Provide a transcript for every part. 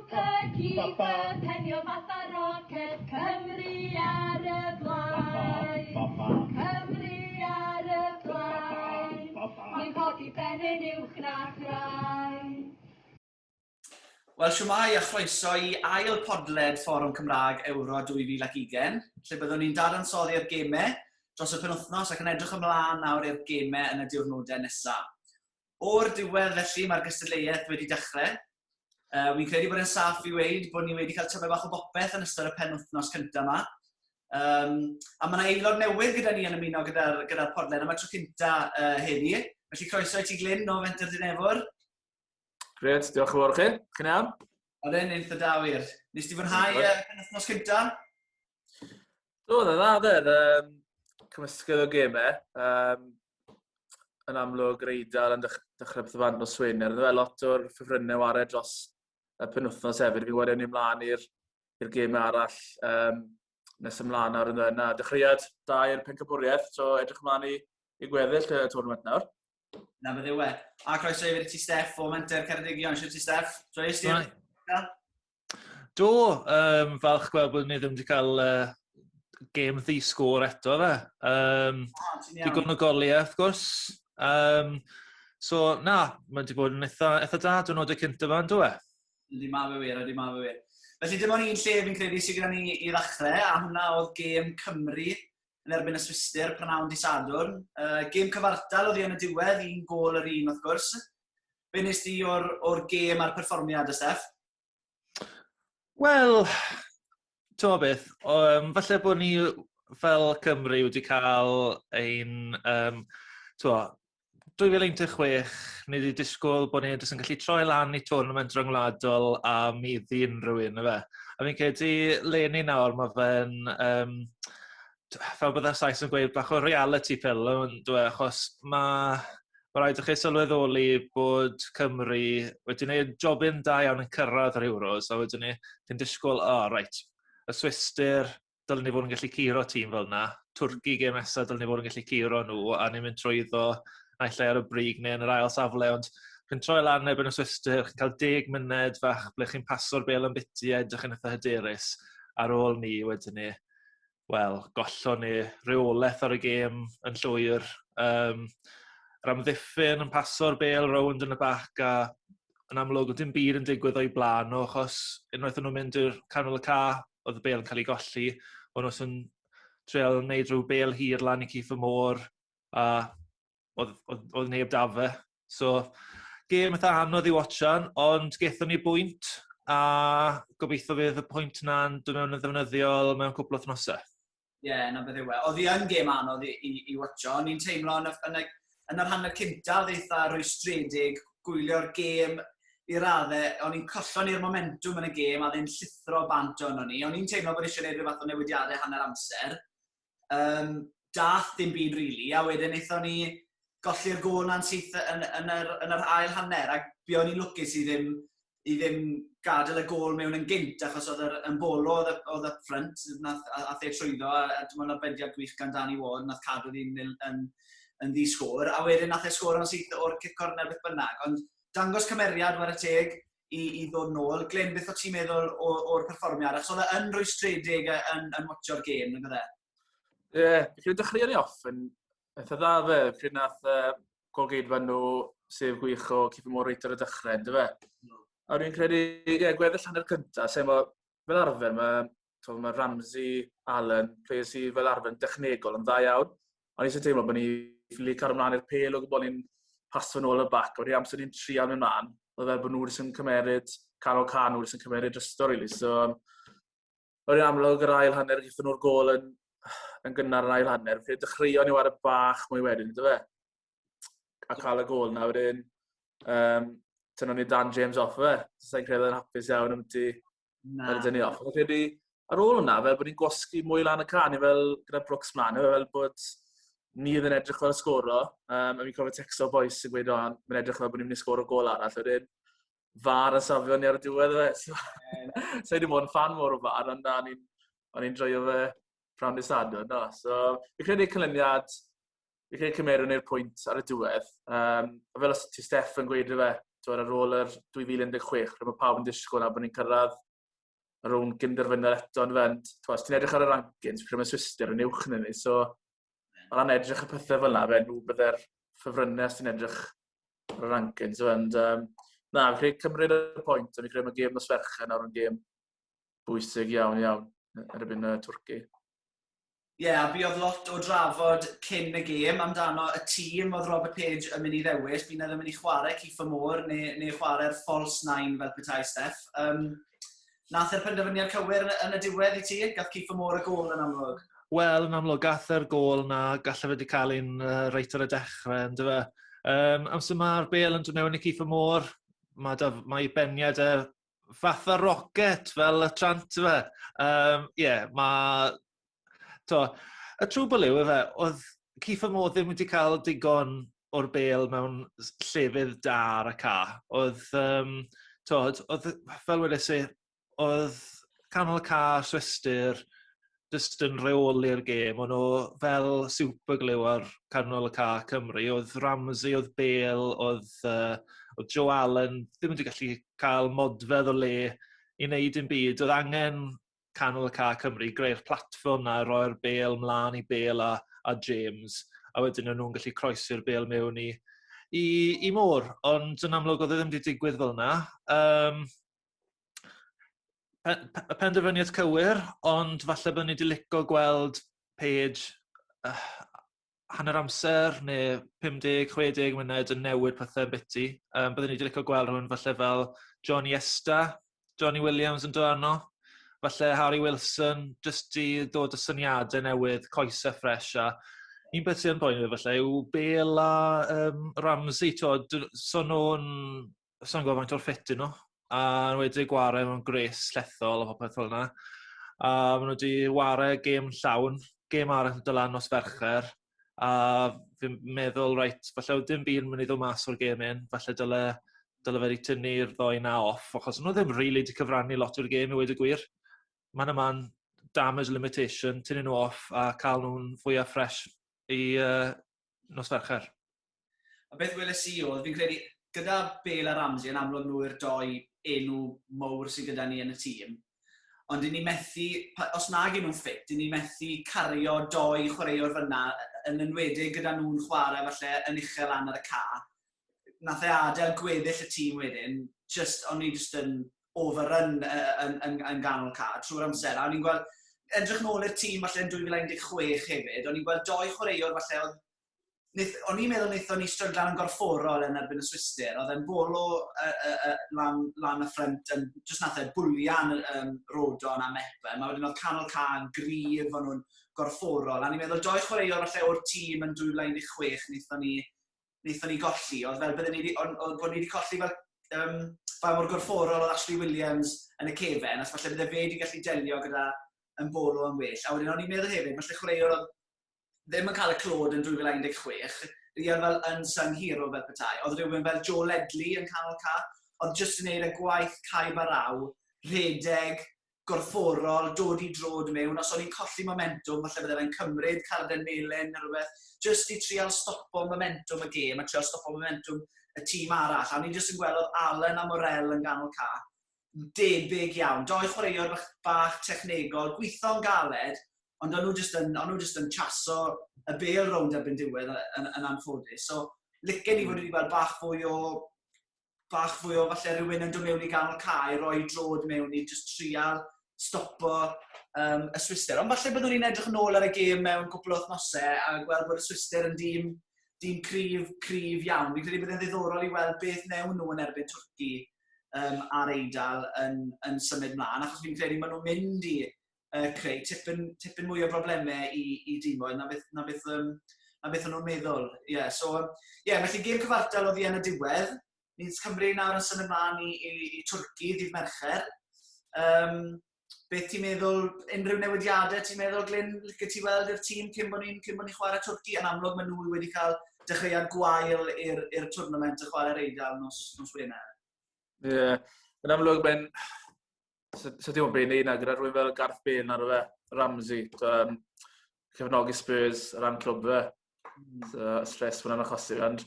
Keeper, penio fatha rocket, Cymru ar y blaen. Cymru ar y blaen. Ni'n codi ben yn uwch na chraen. Wel, shwmai a chroeso i ail podled Fforwm Cymraeg Ewro 2020, lle byddwn ni'n dadansoddi'r gemau dros y penwythnos ac yn edrych ymlaen nawr i'r gemau yn y diwrnodau nesaf. O'r diwedd felly mae'r gystadleuaeth wedi dechrau. Wi'n credu bod e'n saff i weid bod ni wedi cael tyfu bach o bopeth yn ystod y penwythnos cyntaf yma. A mae yna aelod newydd gyda ni yn ymuno gyda'r podled yma tro cyntaf heddi. Felly croeso i ti Glyn o Mentrau'r Gorllewin. Gret, diolch yn fawr chi. Chi'n iawn? Oedden, eitha da wir. Nes ti fwynhau y penwythnos cyntaf? Do, dda. Cymysgedd o gemau. Yn amlwg reidal yn dechrau beth o fan o Swener. Yna lot o'r ffefrynnau ware dros y penwythnos hefyd. Fi'n wedyn ni ymlaen i'r gemau arall nes ymlaen nawr yna. Dechreuad da i'r pencampwriaeth, so edrych ymlaen i gweddill y tournament nawr. Na bydde we. A croeso i fydd ti Steff o Menter Ceredigion. Siwr ti Steff? Joes ti? Do, falch gweld bod ni ddim wedi cael gêm ddi-sgôr eto fe. Digon o goliau, wrth gwrs. So, na, mae wedi bod yn eitha da diwrnodau cyntaf fan, dwi? Ydy ma fe wir. Felly dim ond un lle fi'n credu sydd gyda ni i ddechrau, a hwnna oedd gêm Cymru yn erbyn y Swister prynawn dydd Sadwrn. Gêm cyfartal oedd hi yn y diwedd, un gôl yr un wrth gwrs. Be nes ti o'r gêm a'r perfformiad, Steff? Wel, ti'n beth, falle bod ni fel Cymru wedi cael ein 2016, ni wedi disgwyl bod ni yn gallu troi lan i tournament ryngwladol a meddi unrhyw un, fe. A fi'n credu leni nawr, mae fe'n, fel byddai'r Sais yn gweud, bach o reality pill, achos mae rhaid i chi sylweddoli bod Cymru wedi gwneud jobyn da iawn yn cyrraedd yr Euros, a wedyn ni'n disgwyl, y Swister, dylwn ni fod yn gallu curo tîm fel yna, Twrci gêm nesaf, dylwn ni fod yn gallu curo nhw, a ni'n mynd trwyddo naill ar y brig neu yn yr ail safle, ond chi'n troi lan ebyn y Swister, chi'n cael 10 munud fach ble chi'n paso'r bel yn biti a edrych yn eitha hyderus ar ôl ni wedyn ni. Wel, gollon ni reolaeth ar y gêm yn llwyr. Yr amddiffyn yn paso'r bel rownd yn y bac a yn amlwg oedd dim byd yn digwydd o'i blaen nhw achos unwaith nhw'n mynd i'r canol y ca, oedd y bel yn cael ei golli, ond nhw'n treol wneud rhyw bel hir lan i cif y môr a oedd neb da fe. So, gêm eitha anodd i watchan, ond gaethon ni bwynt a gobeithio fydd y pwynt yna'n dod mewn yn ddefnyddiol mewn cwpl o wythnosau. Ie, na beth yw e. Oedd hi yn gêm anodd i watcho. Ni'n teimlo yn yr hanner cyntaf eitha rwystredig, gwylio'r gêm i raddau. O'n i'n collon i'r momentum yn y gêm a ddyn llithro bant o'n ni. O'n i'n teimlo bod eisiau gwneud rhywbeth o newidiadau hanner amser. Dath dim byd rili, a wedyn eithon ni golli'r gôl na'n syth yn yr ail hanner, ac bu o'n i'n lwcus i ddim gadael y gôl mewn yn gynt, achos oedd yn bolo oedd y ffrynt, a the trwyddo, a dim ond arbediad gwych gan Dani Ward, nath cadw ddyn yn ddi-sgôr, a wedyn nath e sgôr o'n syth o'r cic corner beth bynnag, ond dangos cymeriad war y teg i ddod nôl. Glyn, beth o ti'n meddwl o'r perfformiad, achos oedd e yn rwystredig yn watcho'r gêm, yn bydde? Ie, fi'n dechrau ni off yn eitha dda fe, pryd nath golgeidfa nhw sef gwych o cif y môr reit ar y dechrau, dy fe? A dwi'n credu, gweddill hanner cyntaf, sef fel arfer, mae Ramsey, Allen, players sydd fel arfer yn dechnegol yn dda iawn. Ond ni'n teimlo bod ni'n ffili cael ymlaen i'r pel o gwybod ni'n paso nôl y bac, oedd amser ni'n trial mewn man, oedd fel bod nhw wedi sy'n cymeryd, canol can nhw wedi sy'n cymeryd drystor, really. So, oedd amlwg yr ail hanner, gyda nhw'r gôl yn gynnar yn ail hanner. Fe dechreuon ni war y bach mwy wedyn, dy fe? A cael y gôl na wedyn. Tynnu ni Dan James off fe. Sa'n credu yn hapus iawn am ti. Wedyn ni off. Credu, ar ôl hwnna, fel bod ni'n gwasgu mwy lan y can, fel gyda Brooks mlaen, fel bod ni ddim yn edrych fel sgoro. A mi'n cofio texto boys sy'n gweud o'n mynd edrych fel bod ni'n mynd i sgoro gôl arall. Wedyn, far yn safio ni ar y diwedd fe. So, wedi bod yn fan mor o far, ond o'n i'n joio fe prawn dydd Sadwrn, no. So, fi'n credu canlyniad, fi'n credu cymerwn i'r pwynt ar y diwedd. A fel os ti Steff yn gweud fe, ar ôl yr 2016, rydym mae pawb yn disgwyl a bod ni'n cyrraedd ar ôl gynderfynol eto yn fent. Os ti'n edrych ar y rankings, pryd mae Swister yn uwch na ni, so o ran edrych y pethau fel yna, fe nhw bydde'r ffefrynnau os ti'n edrych ar y rankings. Na, fi'n credu cymryd y pwynt, ond fi'n credu mae gêm nos Ferchen nawr yn gêm bwysig iawn erbyn y Twrci. Ie, a buodd lot o drafod cyn y gêm amdano y tîm oedd Robert Page yn mynd i ddewis. Bydd yn mynd i chwarae Kiefer Moore neu chwarae'r false nine fel petai Steff. Nath e'r penderfyniad cywir yn y diwedd i ti? Gath Kiefer Moore y gôl yn amlwg? Wel, yn amlwg, gath e'r gôl na gallai wedi cael un reit ar y dechrau, ynddo fe. Amser mae'r Bale yn dod mewn i Kiefer Moore, mae beniad fath o rocket fel y trant fe. Y trwbl yw efe, oedd Kiefer Moore ddim wedi cael digon o'r Bale mewn llefydd da ar y ca. Oedd, fel wedys i, oedd canol y ca Swister just yn reoli'r gêm. Oedd nhw fel superglue ar canol y ca Cymru. Oedd Ramsey, oedd Bale, oedd Joe Allen ddim wedi gallu cael modfedd o le i wneud un byd. Oedd angen canol y ca Cymru greu'r platfform na, roi'r Bale mlaen i Bale a James. A wedyn nhw'n gallu croesi'r Bale mewn i Moore. Ond yn amlwg oedd ddim wedi digwydd fel yna. Y penderfyniad cywir, ond falle bod ni wedi licio gweld Page hanner amser neu 50-60 munud yn newid pethau biti. Byddwn ni wedi licio gweld rhywun falle fel Johnny Esta, Johnny Williams yn dod arno, falle Harry Wilson, jyst i ddod y syniadau newydd, coesau ffres a un beth sy'n boeni falle yw Bale a Ramsey, so nhw'n gwybod faint o'r ffit nhw. A wedi gwario mewn gres llethol o popeth fel yna. A maen nhw wedi wario gêm llawn, gêm arall yn dylan nos Fercher. A fi'n meddwl, falle dim byd yn mynd i ddod mas o'r gêm un, falle dyle fe wedi tynnu'r ddoi na off, achos nhw ddim rili wedi cyfrannu lot o'r gêm i wedi gwir. Man yma'n damage limitation, tynnu nhw off a cael nhw'n fwyaf ffres i nos Fercher. A beth weles i oedd, fi'n credu, gyda Bale a Ramsey yn amlwg nhw yw'r doi enw mawr sydd gyda ni yn y tîm. Ond i ni methu, os nag nhw'n ffit, i ni methu cario doi chwaraewr fyna, yn enwedig gyda nhw'n chwarae falle yn uchel lan ar y ca. Nath adael gweddill y tîm wedyn, o'n ni just yn overrun yn ganol ca trwy'r amser. A o'n i'n gweld, edrych nôl i'r tîm falle yn 2016 hefyd, o'n i'n gweld doi chwaraewr falle oedd o'n i'n meddwl wnaethon ni stryglan yn gorfforol yn erbyn y Swister. Oedd e'n bolo lan y ffrant, jyst nath e bwlian Rodon a Meppen. A wedyn oedd canol ca yn gryf, o'n nhw'n gorfforol. A ni'n meddwl, doi chwaraewr falle o'r tîm yn 2016 wnaethon ni golli. Oedd fel bod ni wedi colli fel mor gorfforol oedd Ashley Williams yn y cefen, as falle bydde fe wedi gallu delio gyda yn bolo yn well. A wedyn o'n i'n meddwl hefyd, falle chwaraewr oedd ddim yn cael y clod yn 2016, wedi fel unsung hero fel petai. Oedd rhywun fel Joe Ledley yn canol ca, oedd jyst yn gwneud y gwaith caib a raw, redeg, gorfforol, dod i drod mewn. Os o'n i'n colli momentum, falle bydde fe'n cymryd Carden Melin neu rhywbeth, jyst i trial stopo momentum y gêm, a trial stopo momentum y tîm arall. A ni'n jyst yn gweld oedd Allen a Morel yn ganol ca, debyg iawn. Doi chwaraewr bach technegol, gweithio'n galed, ond o'n nhw jyst yn chaso y Bale rownd erbyn diwedd yn anffodus. So, licen ni fod wedi gweld bach fwy o falle rhywun yn dod mewn i ganol cae, roi drod mewn i jyst trial stopo y Swister. Ond falle byddwn ni'n edrych nôl ar y gêm mewn cwpl o wythnosau a gweld bod y Swister yn dîm cryf iawn. Fi'n credu bydd yn ddiddorol i weld beth newn nhw yn erbyn Twrci a'r Eidal yn symud mlaen, achos fi'n credu maen nhw'n mynd i creu tipyn mwy o broblemau i dîmoedd na beth o'n nhw'n meddwl. Felly gêm cyfartal oedd hi yn y diwedd. Ni'n Cymru nawr yn symud mlaen i Twrci ddydd Mercher. Beth ti'n meddwl, unrhyw newidiadau ti'n meddwl, Glyn, lyca ti weld i'r tîm cyn bod ni'n chwarae Twrci? Yn amlwg maen nhw wedi cael dechreuad gwael i'r twrnament y chwarae'r Eidal nos Wener. Ie, yn amlwg mae'n so dim ond be'n ei na gyda rhywun fel Gareth Bale ar y fe, Ramsey, cefnogi Spurs o ran clwb fe. So, stress hwnna'n achosi. Ond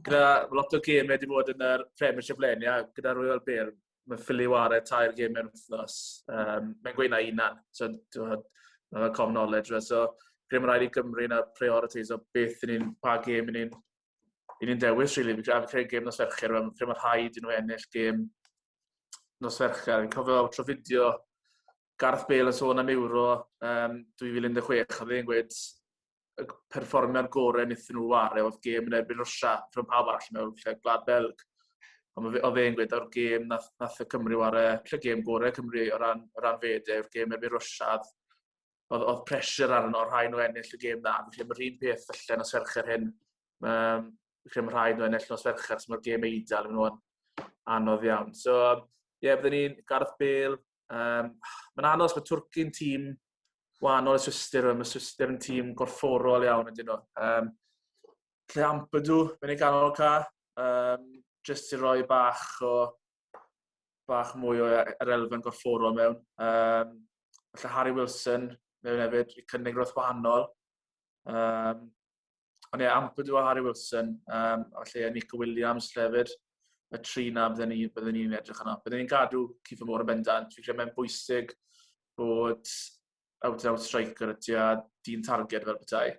gyda lot o gemau wedi bod yn yr Premiership leni, a gyda Royal Bear, mae ffili ware 3 gem mewn wythnos. Mae'n gweud na unan. So, mae'n common knowledge. So, credu mae rhaid i Gymru na priorities o beth pa gem ni'n dewis, really. Fi'n credu gem nos Fercher, credu mae rhaid i nhw ennill gem nos Fercher. Fi'n cofio tro fideo Gareth Bale yn sôn am Ewro 2016, a fe'n gweud y perfformiad gorau wnaethon nhw ware oedd gêm yn erbyn Rwsia rhwng pawb arall mewn lle Gwlad Belg. Ond oedd e'n gweud o'r gêm nath y Cymru ware, lle gêm gorau Cymru o ran fede, o'r gêm erbyn Rwsia, oedd pressure arno o'r rhaid nhw ennill y gêm na. Felly mae'r un peth felly nos Fercher hyn. Felly mae'r rhaid nhw ennill nos Fercher, so mae'r gêm eidal yn nhw'n anodd iawn. So, byddwn ni'n Gareth Bale. Mae'n anodd, mae Twrci'n tîm wahanol y Swister, mae Swister yn tîm gorfforol iawn ydyn nhw. Lle Ampadu, fe'n ei ganol ca, jyst i roi bach mwy o yr elfen gorfforol mewn. Lle Harry Wilson, mewn hefyd, i cynnig roedd wahanol. Ond Ampadu a Harry Wilson, lle Nico Williams hefyd, y 3 na byddwn ni'n edrych yno. Byddwn ni'n gadw Cifo Môr yn bendant. Fi'n credu mae'n bwysig bod out-and-out striker ydy a dyn targed fel bethau.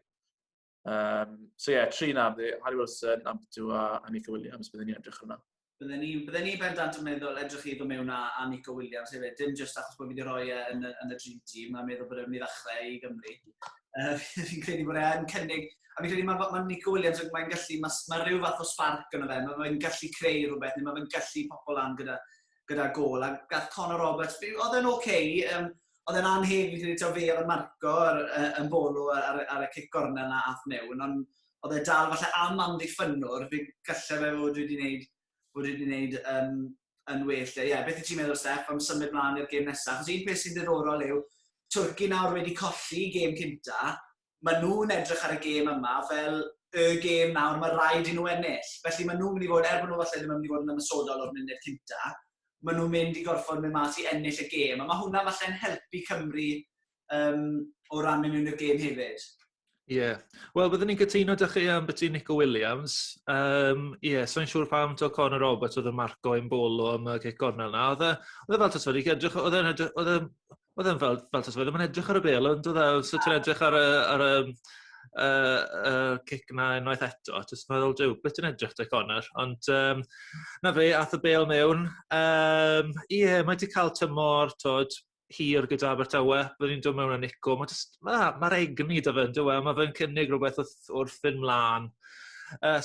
So 3 na, Harry Wilson, Ampadu a Nico Williams byddwn ni'n edrych yno. Byddwn ni bendant yn meddwl edrych i ddod mewn a Nico Williams hefyd, dim jyst achos bod fi wedi rhoi yn y Dream Team, a meddwl bod e'n mynd i ddechrau i Gymru. Fi'n credu bod e'n cynnig, a fi'n credu mae Nico Williams yn gallu, mae rhyw fath o spark yno fe, mae'n gallu creu rhywbeth, neu mae'n gallu popol lan gyda gol, a gath Conor Roberts, oedd e'n oce, oedd e'n anheg fi'n credu taw fe oedd yn marco yn bolw ar y cic gornel na ath mewn, ond oedd e dal falle am amddiffynwr, fi'n gallu fe fod wedi gwneud yn well. Beth i ti'n meddwl, Steff, am symud mlaen i'r gêm nesaf? Achos un peth sy'n ddiddorol yw, Twrci nawr wedi colli gêm cynta, maen nhw'n edrych ar y gêm yma fel y gêm nawr, mae rhaid i nhw ennill. Felly maen nhw'n mynd i fod, bod nhw falle ddim yn mynd i fod yn ymysodol o'r munud cynta, maen nhw'n mynd i gorfod mynd mas i ennill y gêm. A mae hwnna falle'n helpu Cymru o ran mynd mewn i'r gêm hefyd. Wel, byddwn ni'n cytuno dych chi am beth i Nico Williams. So'n siŵr pam to Conor Roberts oedd yn marco ein bolo am y cic gornel na. Oedd e fel tasfod i edrych, oedd e'n fel tasfod, mae'n edrych ar y bel, ond oedd e, so ti'n edrych ar y cic na unwaith eto, jyst meddwl, beth yn edrych dy Conor, ond na fe, ath y bel mewn. Mae wedi cael tymor, hir gyda Abertawe, byddwn ni'n dod mewn â Nico. Mae'r egni dy fe, mae fe'n cynnig rhywbeth wrth fynd mlaen.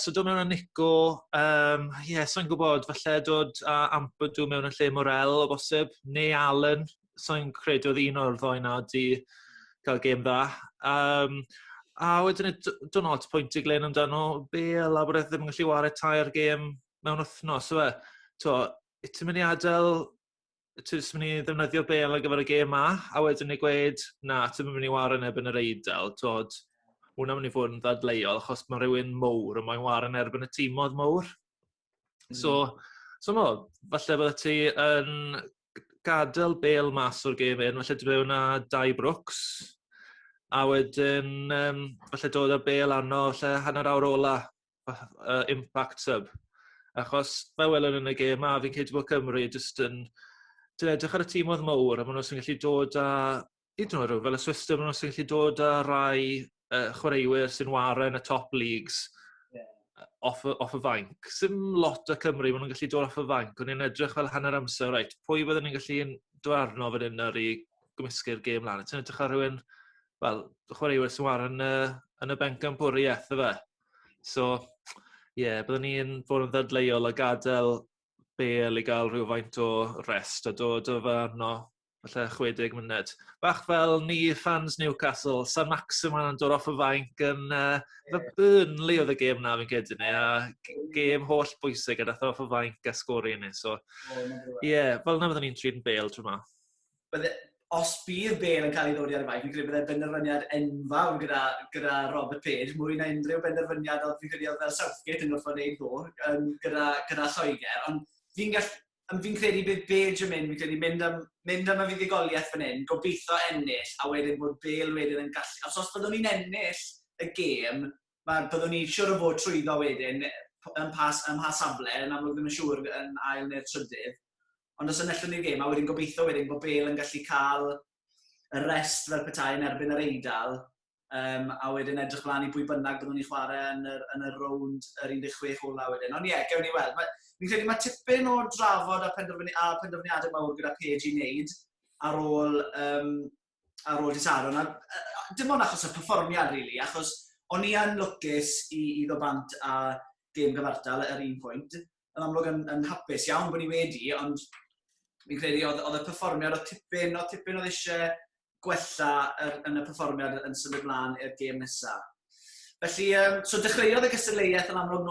So dod mewn â Nico, so'n gwybod, falle dod a Ampadu mewn yn lle Morel o bosib, neu Allen, so'n credu oedd un o'r ddoi na di cael gêm dda. A wedyn dwi'n oed pwynt i glen amdano Bale, a bod e ddim yn gallu wario 3 gêm mewn wythnos. Ti'n mynd i adael, ti'n mynd i ddefnyddio Bale ar gyfer y gêm a wedyn ni gweud, na, ti'n mynd i wario yn erbyn yr eidl. Hwna'n mynd i fod yn ddadleuol, achos mae rhywun mowr, a mae'n wario yn erbyn y tîmodd mowr. So falle bydde ti yn gadael Bale mas o'r gêm un, falle dod mewn â Dai Brooks, a wedyn falle dod â Bale arno, falle hanner awr ola impact sub. Achos fe welwn yn y gêm a fi'n credu bod Cymru jyst yn edrych ar y tîmodd mowr, a maen nhw'n gallu dod â, fel y Swister, maen nhw'n gallu dod â rai chwaraewyr sy'n wario yn y top leagues off y fainc. Sym lot o Cymru, maen nhw'n gallu dod off y fainc, ond ni'n edrych fel hanner amser, reit, pwy byddwn ni'n gallu dod arno fan hyn ar i gymysgu'r gêm lan. Ti'n edrych ar rhywun, chwaraewyr sy'n wario yn y benc am bwriaeth, fe. So, byddwn ni'n fod yn ddadleuol a gadael Bale i gael rhywfaint o rest a dod o fe arno, falle 60 munud. Bach fel ni fans Newcastle, San Maximan yn dod off y fainc yn Burnley oedd y gêm na fi'n credu ni, a gêm holl bwysig a dath off y fainc a sgori ni. So, fel na byddwn ni'n trin Bale trwy ma. Os bydd Bale yn cael ei ddodi ar y fainc, fi'n credu byddai'n benderfyniad enfawr gyda Robert Page, mwy na unrhyw benderfyniad oedd fi'n credu fel Southgate yn wrth wneud gyda Lloegr, ond fi'n credu bydd Page yn mynd, fi'n credu mynd am y fuddugoliaeth fan hyn, gobeithio ennill, a wedyn bod Bale wedyn yn gallu. Os byddwn ni'n ennill y gêm, byddwn ni siwr o fod trwyddo wedyn yn pa safle, yn amlwg ddim yn siŵr yn ail neu'r trydydd. Ond os ynellwn ni'r gêm, a wedyn gobeithio wedyn bod Bale yn gallu cael y rest fel petai yn erbyn yr Eidal, a wedyn edrych mlaen i bwy bynnag byddwn ni'n chwarae yn y rownd yr 16 ola wedyn. Ond ie, gewn ni weld. Fi'n credu mae tipyn o drafod a penderfyniadau mawr gyda Paige i wneud ar ôl Tisaro. Dim ond achos y perfformiad, really, achos o'n i yn lwcus i ddod bant a gêm gyfartal ar un pwynt. Yn amlwg yn hapus iawn bod ni wedi, ond fi'n credu oedd y perfformiad o tipyn oedd eisiau gwella yn y perfformiad yn symud mlaen i'r gêm nesaf. Felly, so dechreuodd y gystadleuaeth yn amlwg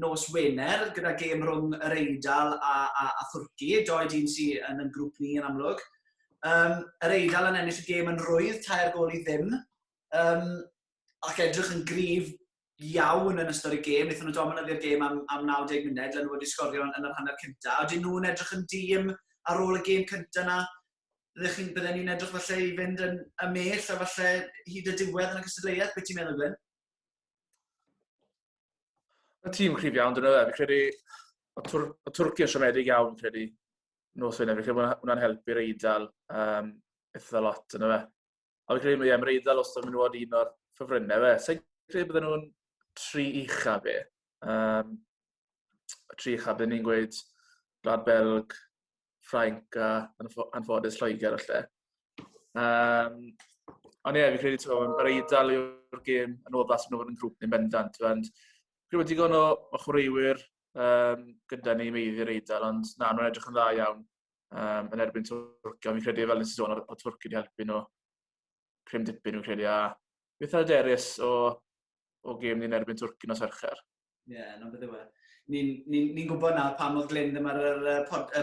nos Wener, gyda gêm rhwng yr Eidal a Thwrci, doi dyn sy'n yn grŵp ni yn amlwg. Yr Eidal yn ennill y gêm yn rwydd, 3-0 ac edrych yn gryf iawn yn ystod y gêm. Wnaethon nhw dominyddu'r gêm am 90 munud,len wedi sgorio yn yr hanner cyntaf. Ydyn nhw'n edrych yn dîm ar ôl y gêm cyntaf yna? Bydden ni'n edrych falle i fynd yn ymell a falle hyd y diwedd yn y gystadleuaeth? Beth ti'n meddwl, Gwyn? Y tîm cryf iawn, dyna fe. Fi'n credu, o Twrci yn siomedig iawn, fi'n credu, nos Wener. Fi'n credu hwnna'n helpu'r Eidal eitha lot, dyna fe. A fi'n credu mae'r Eidal os ydyn nhw un o'r ffefrynnau fe. Sa'n credu bydden nhw'n 3 ucha fe. 3 ucha, bydden ni'n gweud Gwlad Belg, Ffrainc a anffodus Lloegr lle. Ond ie, fi'n credu mae'r Eidal yw'r gêm yn oddas yn yn grŵp ni'n bendant. Fi'n credu digon o chwaraewyr gyda ni meiddi'r Eidal, ond na, nhw'n edrych yn dda iawn yn erbyn Twrci. Fi'n credu fel nes i sôn o Twrci wedi helpu nhw crym dipyn, fi'n credu. A beth ar y derys o gêm ni'n erbyn Twrci nos Fercher. Ie, na beth yw e. Ni'n gwybod nawr pam oedd Glyn ddim ar y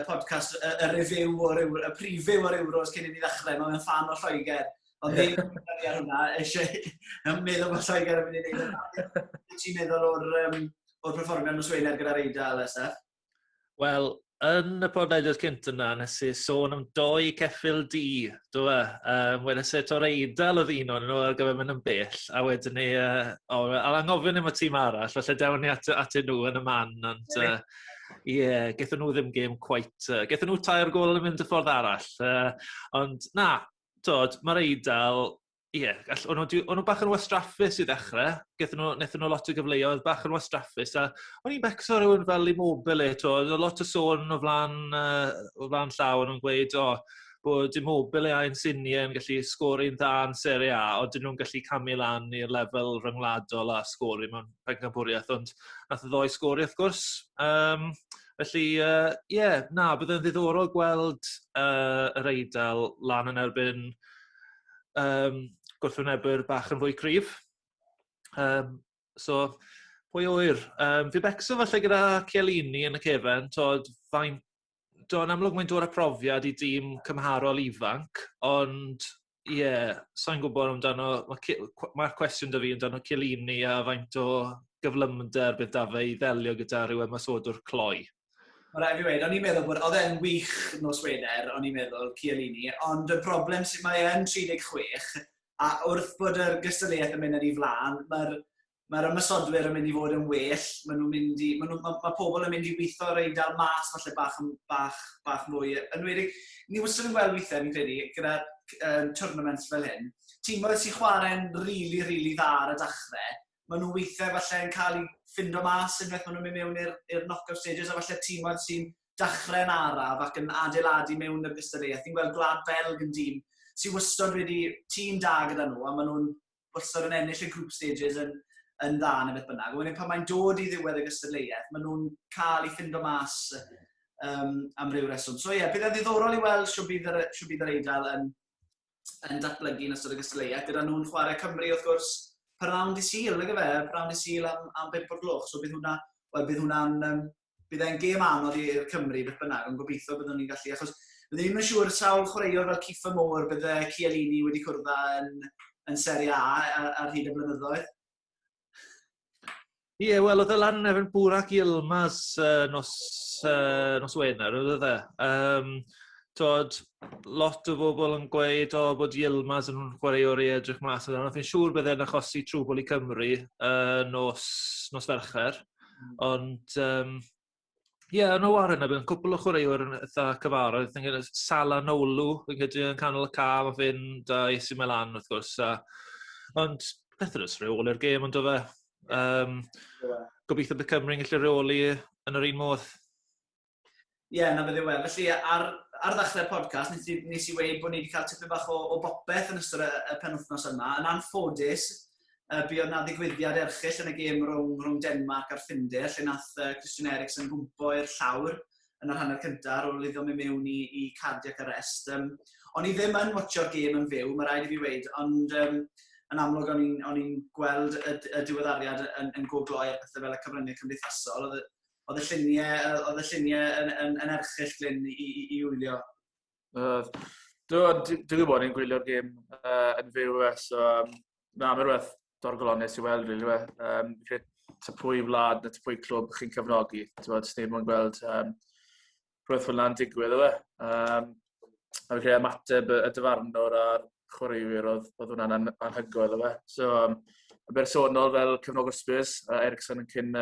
podcast, y review y preview o'r Ewros cyn i ni ddechrau, mae'n fan o Lloegr. Ond ddim yn mynd ar hwnna, eisiau meddwl bod Lloegr yn mynd i wneud hwnna. Beth ti'n meddwl o'r perfformiad nos Wener gyda'r Eidal, Estef? Wel, yn y podlediad cynt yna, nes i sôn am 2 ceffil D, do fe? Wedes i to'r Eidal oedd un o'n nhw ar gyfer mynd yn bell, a wedyn ni, al angofyn am y tîm arall, felly dewn ni atyn nhw yn y man, ond ie, gaethon nhw ddim gêm cweit, gaethon nhw 3 gol yn mynd y ffordd arall, ond na, mae'r Eidal, ie, o'n nhw bach yn wastraffus i ddechrau, wnaethon nhw lot o gyfleoedd bach yn wastraffus, a o'n i'n becso rhywun fel Immobile, oedd lot o sôn o flaen llaw, o'n nhw'n gweud, bod Immobile a Insigne yn gallu sgori'n dda yn Serie A, ond dyn nhw'n gallu camu lan i'r lefel ryngwladol a sgori mewn pencampwriaeth, ond nath y ddoi sgori wrth gwrs. Felly, ie, na, bydd yn ddiddorol gweld yr Eidal lan yn erbyn gwrthwynebydd bach yn fwy cryf. So, pwy oer? Fi becso falle gyda Chiellini yn y cefen, yn amlwg mae'n dod â profiad i dîm cymharol ifanc, ond ie, sa'n gwybod amdano, mae'r cwestiwn da fi amdano Chiellini a faint o gyflymder bydd da fe i ddelio gyda rhyw ymysodwr cloi. Mae rai fi wedi, o'n i'n meddwl bod oedd e'n wych nos Wener, o'n i'n meddwl Chiellini, ond y broblem sydd mae e'n 36, a wrth bod yr gystadleuaeth yn mynd ar ei flaen, mae'r ymysodwyr yn mynd i fod yn well, mae pobl yn mynd i weithio'r Eidal mas falle bach mwy. Ni wastad yn gweld weithiau, fi'n credu, gyda tournaments fel hyn, tîmoedd sy'n chwarae'n rili dda ar y dechrau, maen nhw weithiau falle yn cael ei ffindo mas unwaith maen nhw'n mynd mewn i'r knock-out stages, a falle tîmoedd sy'n dechrau'n araf ac yn adeiladu mewn i'r gystadleuaeth. Ni'n gweld Gwlad Belg yn dîm sy'n wastad wedi tîm da gyda nhw, a maen nhw'n wastad yn ennill y group stages yn dda neu beth bynnag. Wedyn pan mae'n dod i ddiwedd y gystadleuaeth, maen nhw'n cael ei ffindo mas am ryw reswm. So ie, bydd e'n ddiddorol i weld siw bydd yr Eidal yn datblygu yn ystod y gystadleuaeth, gyda nhw'n chwarae Cymru wrth gwrs Pnawn Dydd Sul, Pnawn Dydd Sul am 5 o'r gloch. So bydd e'n gêm anodd i'r Cymru beth bynnag, ond gobeithio byddwn ni'n gallu, achos byddwn ni'n siŵr sawl chwaraewr fel Ciffa Môr bydde Chiellini wedi cwrdd yn Serie A ar hyd y blynyddoedd. Ie, wel, oedd y lan efo Bwrac Yilmaz nos Wener, oedd e. lot o bobl yn gweud bod Yilmaz yn chwaraewr i edrych mas yna. Fi'n siŵr byddai'n achosi trwbl i Cymru nos Fercher. Ond, yn o war yna, byddai'n cwpl o chwaraewr yn eitha cyfarwydd. Fi'n gwneud Sala Nolw, fi'n gwneud yn canol y ca, mae fynd a Isi Melan, wrth gwrs. Ond, beth ydych reoli'r gêm, ond o fe. Gobeithio bydd Cymru'n gallu reoli yn yr un modd. Na bydde we. Felly, ar ddechrau'r podcast, nes i weid bod ni wedi cael tipyn bach o bopeth yn ystod y penwythnos yma. Yn anffodus, bydd na ddigwyddiad erchill yn y gêm rhwng Denmark a'r Ffinder, lle nath Christian Eriksen gwmpo i'r llawr yn yr hanner cyntaf, ar ôl iddo mynd mewn i cardiac arrest. O'n i ddim yn watcho'r gêm yn fyw, mae rhaid i fi weid, ond yn amlwg o'n i'n gweld y diweddariad yn go gloi ar pethau fel y cyfryngau cymdeithasol. Oedd y lluniau yn erchill Glyn i wylio. Dwi'n gwybod ni'n gwylio'r gêm yn fyw, so mae'n rhywbeth dorgolonus i weld, rili. Ta pwy wlad, ta pwy clwb chi'n cefnogi. Sneb yn gweld rhywbeth fel yna'n digwydd, a fi'n credu ymateb y dyfarnwr a'r chwaraewyr oedd hwnna'n anhygoel, So, y bersonol fel cefnogwr Spurs, Eriksen yn cyn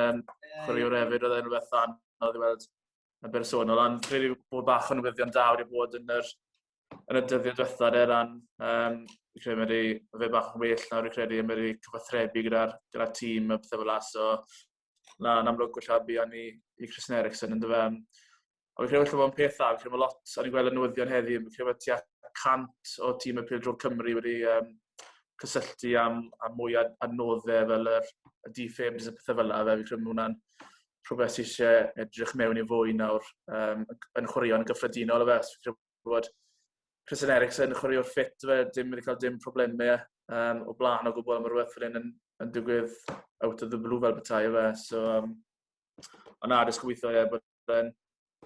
chwaraewr hefyd, oedd e'n rhywbeth anodd i weld y bersonol. Ond credu bod bach o newyddion da wedi bod yn y dyddiau diwethaf ran. Fi'n credu mae fe bach yn well nawr, fi'n credu mae wedi cyfathrebu gyda'r tîm a pethau fel yna. So, na'n amlwg gwallabu i Christian Eriksen yn dyfa. A fi'n credu bod yn peth dda, fi'n credu mae lot, o'n i'n gweld y newyddion heddi, fi'n credu tua 100 o tîm y Pêl-drod Cymru wedi cysylltu am mwy anoddau fel y defibs a pethau fel yna. Fi'n credu mae hwnna'n rhywbeth sydd eisiau edrych mewn i fwy nawr yn chwaraeon gyffredinol. Fi'n credu bod Christian Eriksen yn chwaraewr ffit, dim wedi cael dim problemau o blaen o gwbl am rhywbeth fel hyn yn digwydd out of the blue fel bethau. So, ond na, dys gobeithio bod yn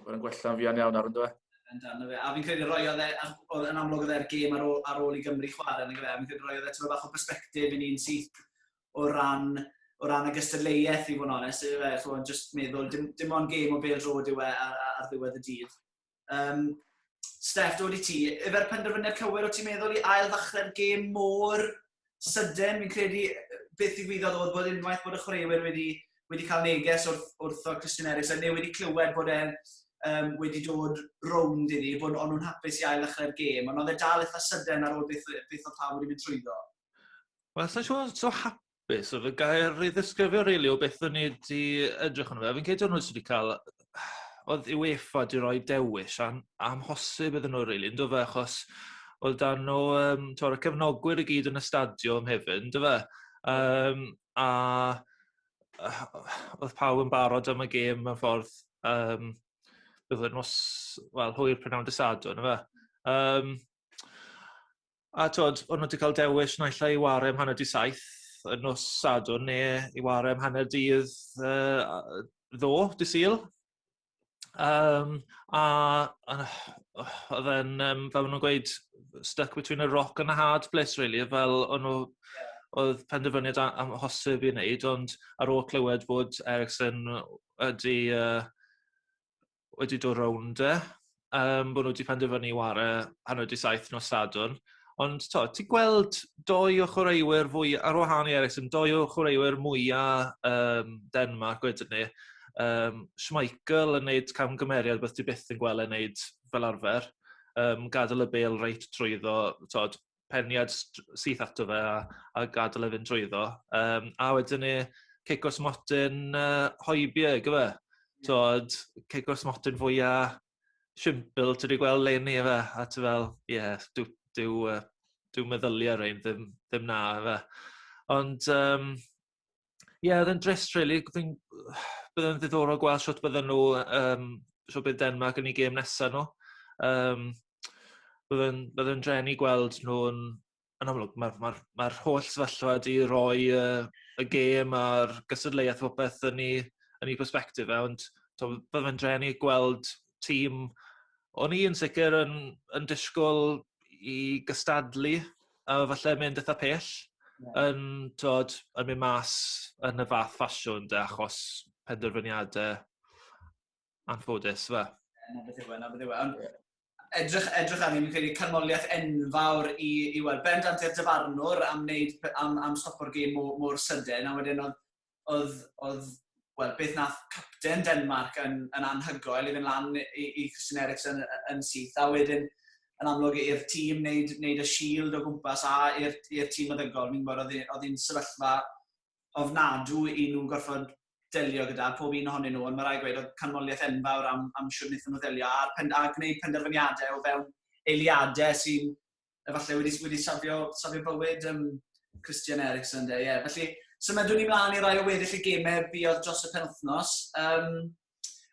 gwella'n fuan iawn ar hwnnw. A fi'n credu roi oedd yn amlwg oedd e'r gêm ar ôl i Gymru chwarae. Fi'n credu roi oedd e'n bach o perspektif i ni'n syth o ran y gystadleuaeth i fod yn onest. Just meddwl, dim ond gêm o bêl-drod yw ar ddiwedd y dydd. Steff, dod i ti. Efo'r penderfyniad cywir o ti'n meddwl i ail ddechrau'r gêm mor sydyn? Fi'n credu beth ddigwyddodd oedd bod unwaith bod y chwaraewyr wedi cael neges wrth o Christian Eriksen, neu wedi clywed bod wedi dod rownd iddi, bod nhw'n hapus i ail ddechrau'r gêm, ond oedd e dal eitha sydyn ar ôl beth oedd pawb wedi mynd trwyddo. Wel, sa'n siŵr so hapus, oedd y gair i ddisgrifio rili o beth o'n i wedi edrych yn fe. Fi'n ceid o'n nhw wedi cael, oedd UEFA wedi rhoi dewis amhosib iddyn nhw rili, ynddo fe, achos oedd dan nhw, y cefnogwyr i gyd yn y stadiwm hefyd, ynddo fe. A oedd pawb yn barod am y gêm mewn ffordd, bydd yn hwyr prynawn dysadwn, ynddo fe. A o'n nhw wedi cael dewis naill ai i wario am hanner 7 yn nos Sadwrn neu i wario am hanner dydd dydd Sul. A oedd e'n, fel nhw'n gweud, stuck between a rock and a hard place, really, fel oedd penderfyniad amhosib i wneud, ond ar ôl clywed bod Eriksen wedi dod rownd bod nhw wedi penderfynu i wario hanner 7 nos Sadwrn. Ond ti'n gweld 2 o chwaraewyr fwy, ar wahân i Eriksen, 2 o chwaraewyr mwyaf Denmark wedyn ni. Schmeichel yn gwneud camgymeriad beth ti byth yn gweld yn gwneud fel arfer. Gadael y bêl reit trwyddo, peniad syth ato fe a gadael y fynd trwyddo. A wedyn ni, Cicos Motyn Hoibier, gyfe? Cicos Motyn fwyaf simple, ti wedi gweld Lenny efe, a ti fel, dyw meddyliau rhain ddim na efe. Ond, oedd yn drist, really. Byddai'n ddiddorol gweld sut bydden nhw, sut bydd Denmark yn ei gêm nesaf nhw. Byddai'n drenu gweld nhw'n, yn amlwg, mae'r holl sefyllfa wedi rhoi y gêm a'r gystadleuaeth popeth yn ei perspektif, ond byddai'n drenu gweld tîm o'n i yn sicr yn disgwyl i gystadlu a falle mynd eitha pell yn mynd mas yn y fath ffasiwn achos penderfyniadau anffodus fe. Na beth yw e. edrych ar ni, mi'n credu canmoliaeth enfawr i weld bendant i'r dyfarnwr am stopo'r gêm mor sydyn, a wedyn oedd beth nath capten Denmark yn anhygoel i fynd lan i Christian Eriksen yn syth, a wedyn yn amlwg i'r tîm wneud y shield o gwmpas a i'r tîm addygol. Mi'n gwybod oedd hi'n sefyllfa ofnadw i nhw'n gorfod delio gyda pob un ohonyn nhw, ond mae rai gweud oedd canmoliaeth enfawr am siwr wnaethon nhw delio a gwneud penderfyniadau o fewn eiliadau sy'n efallai wedi safio bywyd Christian Eriksen. Felly, symudwn ni mlaen i rai o weddill y gemau buodd dros y penwythnos.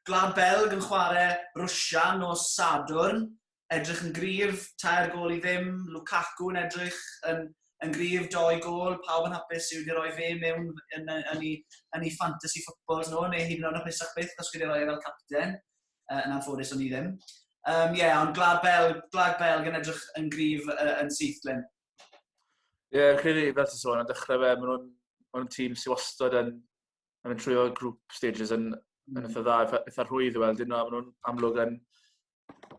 Gwlad Belg yn chwarae Rwsia nos Sadwrn, edrych yn gryf, 2 gôl i ddim, Lukaku yn edrych yn gryf, 2 gôl, pawb yn hapus i wedi rhoi fe mewn yn ei fantasy footballs nhw, neu hyd yn oed hapusach byth, os wedi rhoi fel capten, yn anffodus o'n i ddim. Ond Gwlad Belg yn edrych yn gryf yn syth, Glyn. Yn credu, fel ti'n sôn, yn dechrau fe, maen nhw'n tîm sy'n wastad yn mynd trwy group stages yn eitha dda, eitha rhwydd i weld. Maen nhw'n amlwg yn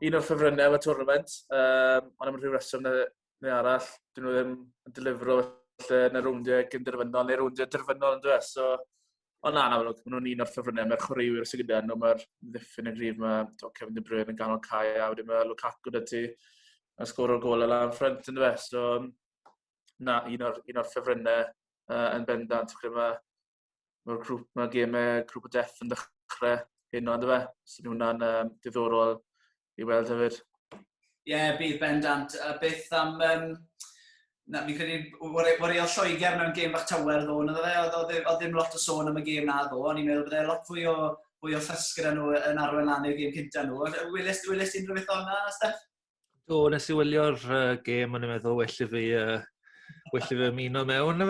un o'r ffefrynnau y tournament, ond am rhyw reswm neu arall, dyn nhw ddim yn delifro yn y rowndiau gynderfynol neu rowndiau derfynol yn dweud. So, ond na'n amlwg, maen nhw'n un o'r ffefrynnau, mae'r chwaraewyr sy'n gyda nhw, mae'r ddiffyn y gryf, mae Kevin De Bruyne yn ganol cae, a wedyn mae Lukaku dy ti yn sgôr o'r gol yna yn ffrynt yn dweud. So, un o'r ffefrynnau yn bendant. Mae'r gemau grŵp o death yn dechrau hyn o'n dweud. So, hwnna'n diddorol i weld hefyd. Bydd bendant. Beth am... Fi'n credu, wario'r Lloegr mewn gêm bach tywer ddo, oedd ddim lot o sôn am y gêm na ddo, ond i'n meddwl bod e lot fwy o ffys gyda nhw yn arwain lan i'r gêm cynta nhw. Welys ti'n rhywbeth o'na, Steff? Do, nes i wylio'r gêm, ond i'n meddwl well i fi ymuno mewn,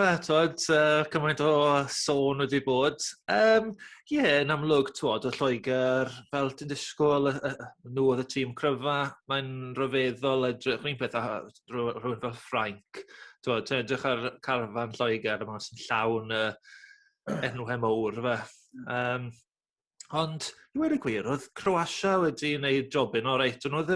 cymaint o sôn wedi bod. Yn amlwg, y Lloegr, fel ti'n disgwyl, nhw oedd y tîm cryfa, mae'n rhyfeddol edrych, un peth rhywun fel Ffrainc. Ti'n edrych ar carfan Lloegr, a mae'n llawn enwau mawr. Ond, i wedi gwir, oedd Croatia wedi gwneud jobyn o reit. Oedd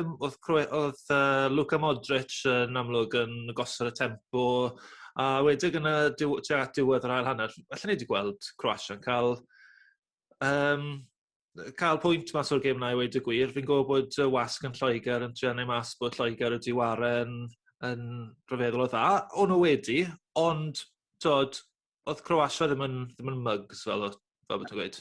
Luka Modric yn amlwg yn gosod y tempo, a wedi gyda diwedd yr ail hanner. Felly ni wedi gweld Croatia yn cael pwynt mas o'r gêm na i wedi gwir. Fi'n gwybod bod wasg yn Lloegr yn triannu mas bod Lloegr wedi waren yn rhyfeddol o dda. O'n nhw wedi, ond oedd Croatia ddim yn mugs fel bod ti'n gweud.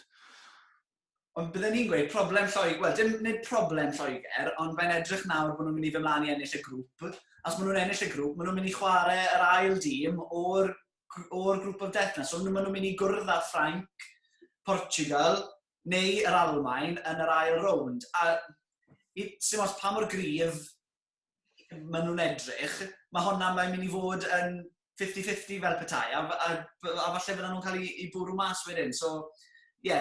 Ond byddwn ni'n gweud problem Lloegr, wel, nid problem Lloegr, ond mae'n edrych nawr bod nhw'n mynd i fy mlaen i ennill y grŵp. Os maen nhw'n ennill y grŵp, maen nhw'n mynd i chwarae yr ail dîm o'r grŵp of death na. So maen nhw'n mynd i gwrdd â Ffrainc, Portugal, neu yr Almaen yn yr ail rownd. A sy'n os pa mor gryf maen nhw'n edrych, mae hwnna mae'n mynd i fod yn 50-50 fel petai, a falle fydden nhw'n cael ei bwrw mas wedyn. So, i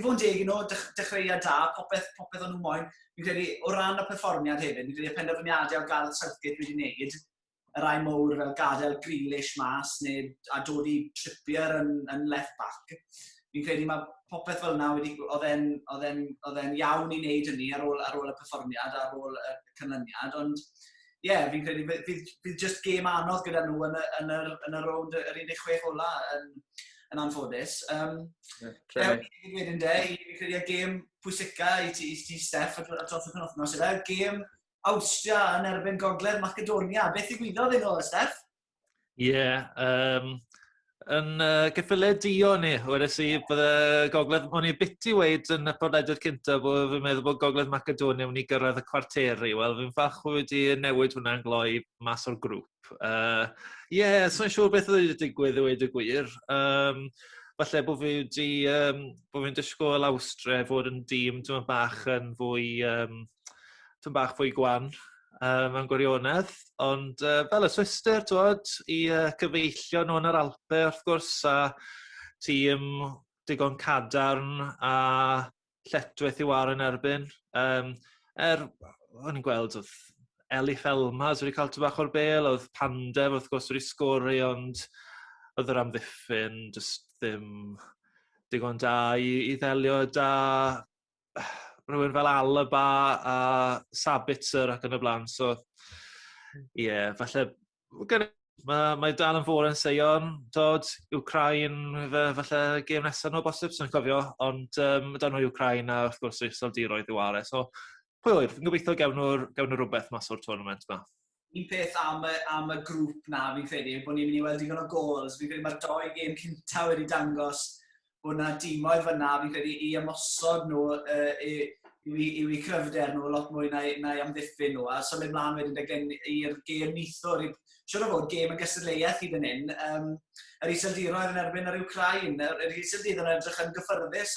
fod yn deg nhw, dechreuad da, popeth o'n nhw moyn. Fi'n credu, o ran y perfformiad hefyd, fi'n credu y penderfyniadau o Gareth Southgate wedi wneud, y rai mowr fel gadael Grealish mas, a dod i Trippier yn left back. Fi'n credu mae popeth fel yna oedd e'n iawn i wneud hynny ar ôl y perfformiad, ar ôl y canlyniad, ond fi'n credu fydd just gêm anodd gyda nhw yn y rownd yr 16 ola yn anffodus. Fi'n credu y gêm pwysica i ti, Steff, dros y penwythnos yna. Gêm Awstria yn erbyn Gogledd Macedonia. Beth ddigwyddodd nhw, Steff? Yn geffylau dio ni, wedys i bydde Gogledd, o'n i biti weid yn y podlediad cyntaf bod fi'n meddwl bod Gogledd Macedonia yn mynd i gyrraedd y cwarteri. Wel, fi'n falch wedi newid hwnna'n gloi mas o'r grŵp. So'n siŵr beth oedd wedi digwydd i weid y gwir. Falle bod fi'n disgwyl Awstria fod yn dîm dwi'n bach yn fwy gwan mewn gwirionedd, ond fel y Swister, i cyfeillio nhw yn yr Alpe, wrth gwrs, a tîm digon cadarn a lletwaith i war yn erbyn. O'n i'n gweld, oedd Eli Felmas wedi cael bach o'r bel, oedd Pandev, wrth gwrs, wedi sgori, ond oedd yr amddiffyn just ddim digon da i ddelio da rhywun fel Alaba a Sabitzer ac yn y blaen. So, falle, mae dal yn fawr yn seion, dod Ukraine, falle gêm nesaf nhw bosib, sy'n cofio, ond dan nhw Ukraine a wrth gwrs Iseldiroedd i ware. So, pwy oed, fi'n gobeithio gewn nhw rhywbeth mas o'r tournament yma. Un peth am y grŵp na fi'n credu, bod ni'n mynd i weld digon o gols. Fi'n credu mae'r 2 gêm cyntaf wedi dangos bod yna dimoedd fyna, fi'n credu i ymosod nhw, i'w cryfder nhw lot mwy na'i amddiffyn nhw. A symud mlaen wedyn i'r gêm nithwr. Siwr o fod gêm yn gystadleuaeth hyd yn hyn. Yr Iseldiroedd yn erbyn yr Ukraine. Yr Iseldiroedd yn edrych yn gyffyrddus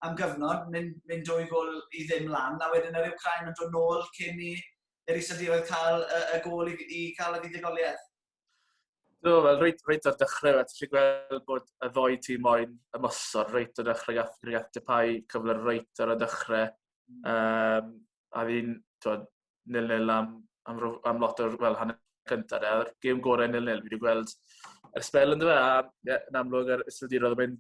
am gyfnod, mynd 2 gol i ddim lan. A wedyn yr Ukraine yn dod nôl cyn yr Iseldiroedd cael y gol i cael y fuddugoliaeth. So, wel, reit ar dechrau, ti'n gweld bod y 2 tîm moyn ymosod reit ar dechrau gath dipau cyfle reit ar y dechrau. A fi'n 0-0 am lot o'r hanner cyntaf. Yr gêm gorau 0-0, fi wedi gweld yr spel yn dweud, a yn amlwg yr Iseldiroedd yn mynd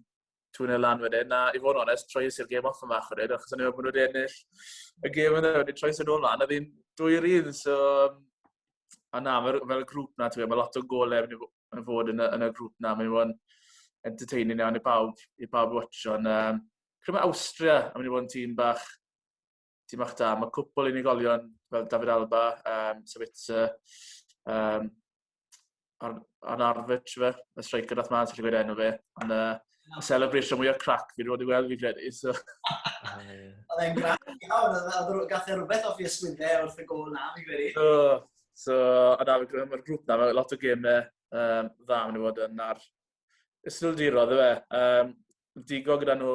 2-0 lan wedyn. A i fod yn onest, troes i'r gêm off yn fach wedyn, achos o'n i'n meddwl bod nhw wedi ennill y gêm yn dweud, troes yn ôl lan, a fi'n 2-1. So, a na, fel y grŵp na, mae lot o golau yn fod yn y grŵp na. Mae'n bod yn entertaining iawn i bawb watcho. Crym mae Austria, a mynd i bod yn tîm bach da. Mae cwpl unigolion fel David Alba, Sabitzer, Arnarvich fe, y striker dath man, sy'n gweud enw fe. Ond y celebration mwy o crack fi wedi weld fi credu. Oedd e'n grac iawn, gath e rhywbeth off i ysgwyddau wrth y gol na, fi credu. So, mae'r grŵp na, mae lot o gemau dda mynd i fod yn ar Iseldiroedd, fe. Digo gyda nhw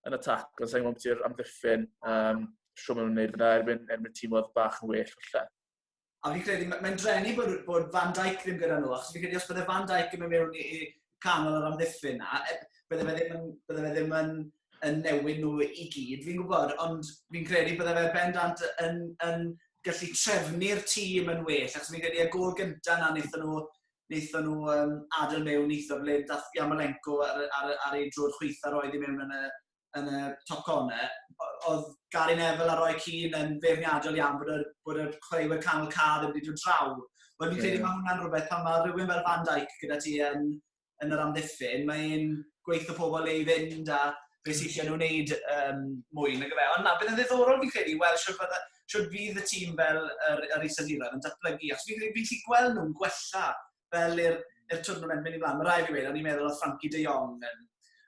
yn y tac, ond sa'n gwybod ti'r amddiffyn, siw maen nhw'n gwneud fyna erbyn tîm oedd bach yn well, falle. A fi'n credu, mae'n drenu bod Van Dijk ddim gyda nhw, achos fi'n credu os bydde Van Dijk yn mynd mewn i canol yr amddiffyn na, bydde fe ddim yn newid nhw i gyd, fi'n gwybod, ond fi'n credu bydde fe bendant yn gallu trefnu'r tîm yn well, achos fi'n credu y gol gyntaf na wnaethon nhw adael mewn neithio, ble dath Yamalenko ar ei drwy'r chwytha roedd i mewn yn y top corner. Oedd Gary Neville a Roy Keane yn feirniadol iawn bod y chwaraewyr canol ca ddim wedi dod draw. Wel, fi'n credu mae hwnna'n rhywbeth pan mae rhywun fel Van Dijk gyda ti yn yr amddiffyn. Mae'n gweithio pobl ei fynd a beth sy'n eisiau nhw wneud mwy na gyfe. Ond na, bydd yn ddiddorol fi'n credu, wel, siwr fydd y tîm fel yr Iseldiroedd yn datblygu. Achos fi'n gallu gweld nhw'n gwella fel i'r tournament mynd i blaen. Mae rai fi wedi, o'n i'n meddwl oedd Frankie de Jong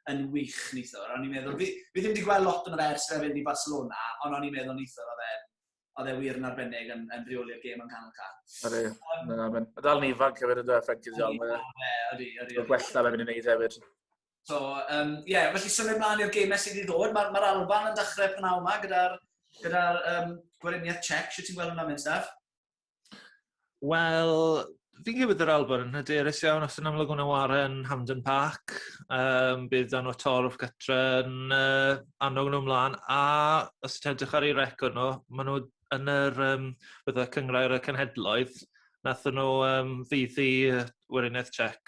yn wych neithwr. O'n i'n meddwl, fi ddim wedi gweld lot yn yr ers fe fynd i Barcelona, ond o'n i'n meddwl neithwr oedd e wir yn arbennig yn rheoli'r gêm yn canol ca. Ydy, mae dal yn ifanc hefyd yn dweud Frankie de Jong. Ydy. Gwella fe mynd i wneud hefyd. So, felly symud mlaen i'r gemau sydd wedi dod. Mae'r Alban yn dechrau pnaw yma gyda'r gweriniaeth Czech. Sut ti'n gweld hwnna'n mynd, Steph? Wel, fi'n gwybod yr Alban yn hyderus iawn os yn amlwg hwnna ware yn Hampden Park. Bydd dan o torf gytre yn annog nhw ymlaen. A os ydych edrych ar ei record nhw, maen nhw yn y cyngrair y cenhedloedd. Nathon nhw fydd i weriniaeth Czech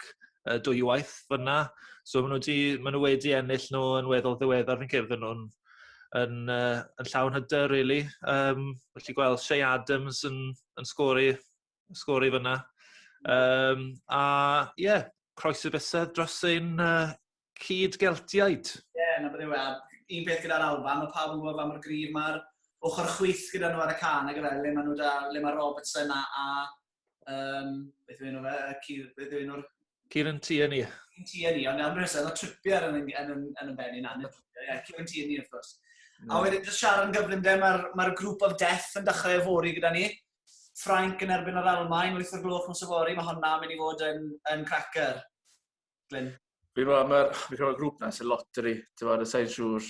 2 waith fyna. So maen nhw wedi ennill nhw yn weddol ddiweddar, fi'n cefyd nhw'n llawn hyder, really. Felly gweld Shea Adams yn sgori fyna. Croes y bysedd dros ein cyd-geltiaid. Na bydde wel. Un peth gyda'r Alban, mae pawb yn gwybod am yr grif, mae'r ochr chwyth gyda nhw ar y can, le mae Robertson a beth yw'n nhw fe? Kieran Tierney. Ond am rhywbeth, oedd Trippier yn y benni na. Kieran Tierney, of course. A wedyn, jyst siarad yn gyflymder, mae'r Group of Death yn dechrau efori gyda ni. Ffrainc yn erbyn yr Almaen, 8 o'r gloch yn sefori, mae hwnna mynd i fod yn cracker. Glyn? Fi'n meddwl y grŵp na sy'n lottery, ti'n fawr, y sain siŵr,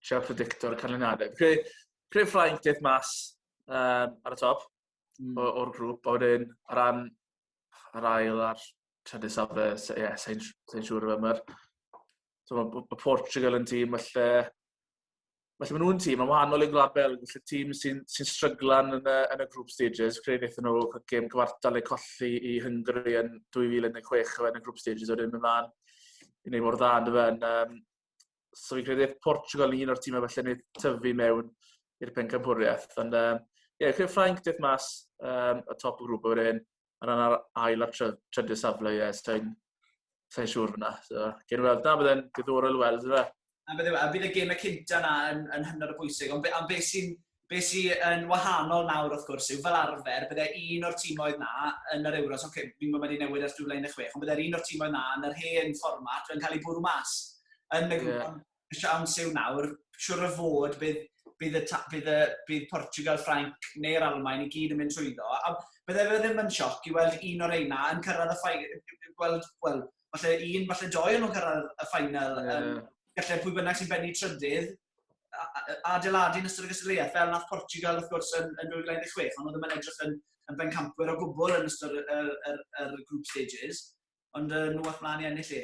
siarad predictor canlyniadau. Creu Ffrainc deith mas ar y top o'r grŵp, a wedyn ar ail a'r trydydd safle, sain siŵr o fe. Mae Portugal yn tîm, felly maen nhw'n tîm, mae'n wahanol i Gwlad Belg, felly tîm sy'n stryglan yn y group stages. Creu wnaethon nhw gêm cyfartal eu colli i Hungary yn 2016 yn y group stages, wedyn mynd mlaen i wneud mor dda yn y fe. So fi'n credu Portugal un o'r tîmau felly wneud tyfu mewn i'r pencampwriaeth. Ond credu Ffrainc dydd mas y top o grŵp o'r un, a rhan ail ar trydydd safle, sa'n siŵr fyna. So, gen i weld, na byddai'n diddorol weld, yna. A bydd y gemau cynta na yn hynod o bwysig, ond beth sy'n wahanol nawr wrth gwrs yw fel arfer, byddai un o'r tîmoedd na yn yr Ewros, fi'n meddwl wedi newid ers 2016, ond byddai'r un o'r tîmoedd na yn yr hen fformat yn cael ei bwrw mas. Yn y grŵp, siawns yw nawr, siwr o fod bydd Portugal, Ffrainc neu'r Almaen i gyd yn mynd trwyddo. A byddai fe ddim yn sioc i weld un o'r eina yn cyrraedd y ffainal, falle doi yn nhw'n cyrraedd y ffainal. Gallai pwy bynnag sy'n bennu trydydd adeiladu yn ystod y gystadleuaeth, fel nath Portugal wrth gwrs yn 2016, ond oedd yn edrych yn bencampwyr o gwbl yn ystod yr group stages, ond nhw ath mlaen i ennill i.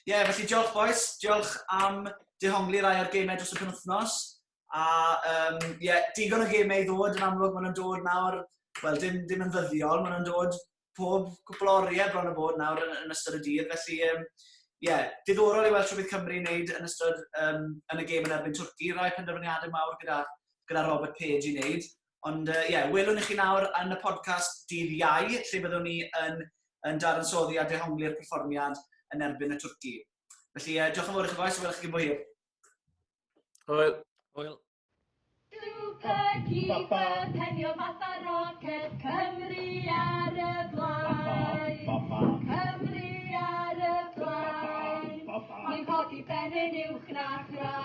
Felly diolch boys, diolch am dehongli rai o'r gemau dros y penwythnos, a digon o gemau i ddod yn amlwg, maen nhw'n dod nawr, wel dim yn ddyddiol, maen nhw'n dod pob cwpl o oriau bron o bod nawr yn ystod y dydd, felly diddorol i weld trwy bydd Cymru wneud yn ystod yn y gêm yn erbyn Twrci, rai penderfyniadau mawr gyda Robert Page i wneud. Ond welwn i chi nawr yn y podcast dydd Iau, lle byddwn ni yn dadansoddi a dehongli'r perfformiad yn erbyn y Twrci. Felly diolch yn fawr i chi boes, welwch chi bo hir. Hwyl. Hwyl. Super keeper, penio fath a roced, Cymru ar y blaen. Cymru ar y blaen. Ni'n codi ben yn uwch na chraen.